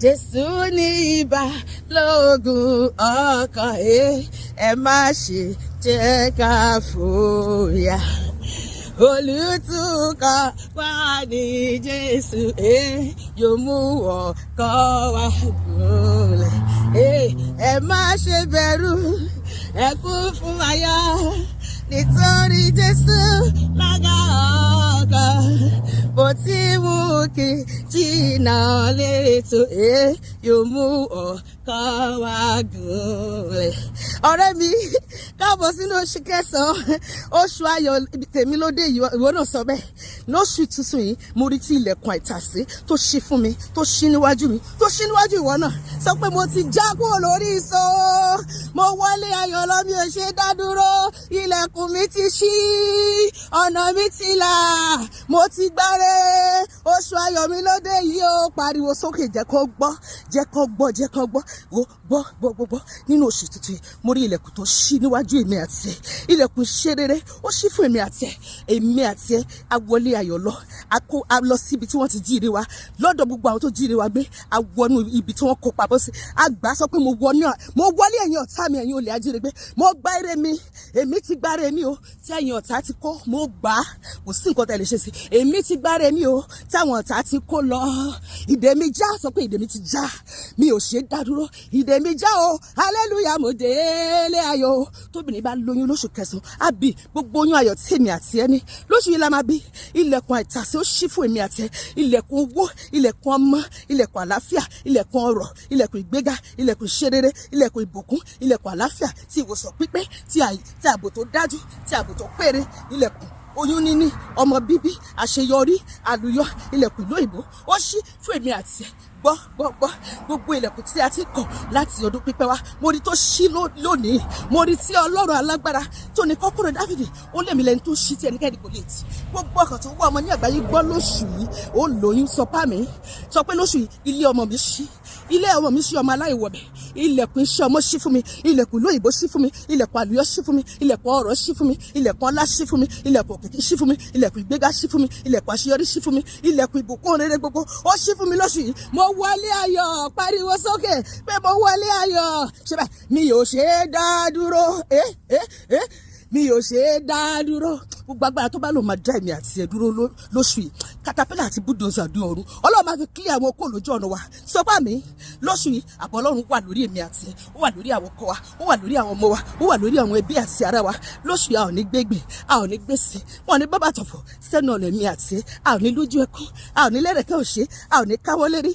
Jésù ní ìbálògùn ọkàn ẹ má ṣe jẹ́ ká fòyà. Olùtùkọ̀ wá ní Jésù yóò mú ọkàn wa gúnlẹ̀. Ẹ má ṣe bẹ̀rù, ẹ kún fún ayọ̀ nítorí Jésù lága ọkàn. Bó ti wù kí jìnnà létò yóò mú ọkàn wa gúnlẹ̀. Ọ̀rẹ́ mi, káàbọ̀ sínú oṣù kẹsàn-án, oṣù ayọ̀ tèmi lóde ìwọ náà sọ bẹ́ẹ̀. Lóṣù tuntun yìí mo rí tí ilẹ̀kùn àìtàsé tó ṣí fún mi, tó ṣí níwájú mi, tó ṣí níwájú ìwọ náà. Sọ pé mo ti já kúrò lórí ìṣó, mo wọlé ayọ̀ lọ, mi ò ṣe dá dúró. Ilẹ̀kùn mi ti ṣí, ọ̀nà mi ti là, mo ti gbáre. Oṣù ayọ̀ mi lóde yìí ó pariwo sókè, jẹ́ kó gbọ́, jẹ́ kó gbọ́, jẹ́ kó gbọ́. Gbọ́ nínú oṣù tuntun yìí mo rí ilẹ̀kùn tó ṣí níwájú èmi àti ẹ. Ilẹ̀kùn ṣe rere ó ṣí fún èmi àti ẹ. Èmi àti ẹ a wọlé ayọ̀ lọ, a lọ síbi tí wọ́n ti jíire wa, lọ́dọ̀ gbogbo àwọn tó jíire wa gbé, a wọnú ibi tí wọ́n kó pamọ́ sí. Àgbà sọ pé mo wọlé ẹ̀yin ọ̀tá mi, ẹ̀yin olè ajírégbé, mo gbá ire mi, èmi ti gbá ire mi o. Tí ẹ̀yin ọ̀tá ti kó, mo gbà á, kò sí nǹkan tẹ́ lè ṣe sí. Èmi ti gbá ire mi o, táwọn ọ̀tá ti kó lọ. Ìdè mi já, sọ pé ìdè mi ti já, mi ò ṣe dá dúró. Ìdè mi já o, hallelujah, mo délé ayọ̀. Tóbìnrin bá lóyún lóṣù kẹsàn-án, á bí gbogbo oyún ayọ̀ tí èmi àti ẹni lóṣù yìí la máa bí. Ilẹ̀kùn àìtàsé ó ṣí fún èmi àti ẹ. Ilẹ̀kùn owó, ilẹ̀kùn ọmọ, ilẹ̀kùn àlàáfíà, ilẹ̀kùn ọrọ̀, ilẹ̀kùn ìgbéga, ilẹ̀kùn ìṣerere, ilẹ̀kùn ìbùkún, ilẹ̀kùn àlàáfíà, tí ìwòsàn pípé, tí ààbò tó dájú, tí ààbò tó péré, ilẹ̀kùn oyún níní, ọmọ bíbí, àṣeyọrí, àlùyọ, ilẹ̀kùn ìlú òyìnbó ó ṣí fún èmi àti ẹ. Gbogbo ilẹ̀kùn tí a ti kọ̀ láti ọdún pípẹ́ wá, mo rí tó ṣí lónìí. Mo rí tí Ọlọ́run alágbára tó ní kọ́kọ́rọ́ Dáfídì, ó lèmi lẹ́ni tó ṣí tí ẹnikẹ́ni kò lè tì. Gbogbo ọkàn tó wá ọmọ ní àgbáyé gbọ́ lóṣù yìí, ó lóyún sọ pé lóṣù yìí ilé ọmọ mi ṣí, ilé ọmọ mi ṣí, ọmọ aláìwọ̀bẹ̀. Ilẹ̀kùn iṣẹ́ ọmọ ṣí fún mi, ilẹ̀kùn lóyìnbó ṣí fún mi, ilẹ̀kùn àlùyọ ṣí fún mi, ilẹ̀kùn ọrọ̀ ṣí fún mi, ilẹ̀kùn ọlá ṣí fún mi, ilẹ̀kùn òkìkí ṣí fún mi, ilẹ̀kùn ìgbéga ṣí fún mi, ilẹ̀kùn àṣeyọrí ṣí fún mi, ilẹ̀kùn ìbùkún rere gbogbo ó ṣí fún mi lóṣù yìí. Mo wọlé ayọ̀, pariwo sókè pé mo wọlé ayọ̀. Ṣé báyìí mi ò ṣe é dá dúró, mi ò ṣe é dá dúró. Gbogbo agbára tó bá lò máa dá èmi àti ẹ dúró lóṣù yìí, katapila àti bulldozer àdún ọ̀run, Ọlọ́run máa fi clear àwọn okó lójú ọ̀nà wa. Sọpá mi lóṣù yìí, àbọ̀ Ọlọ́run wà lórí èmi àti ẹ, ó wà lórí àwọn ọkọ wa, ó wà lórí àwọn ọmọ wa, ó wà lórí àwọn ẹbí àti ará wa. Lóṣù yìí a ò ní gbégbé, a ò ní gbèsè, wọn ò ní bábà tọ̀fọ̀ sẹ́nu ọ̀nà èmi àti ẹ, a ò ní lójú ẹkún, a ò ní lẹ́rẹ̀kẹ́ òṣè, a ò ní káwọ́ lérí.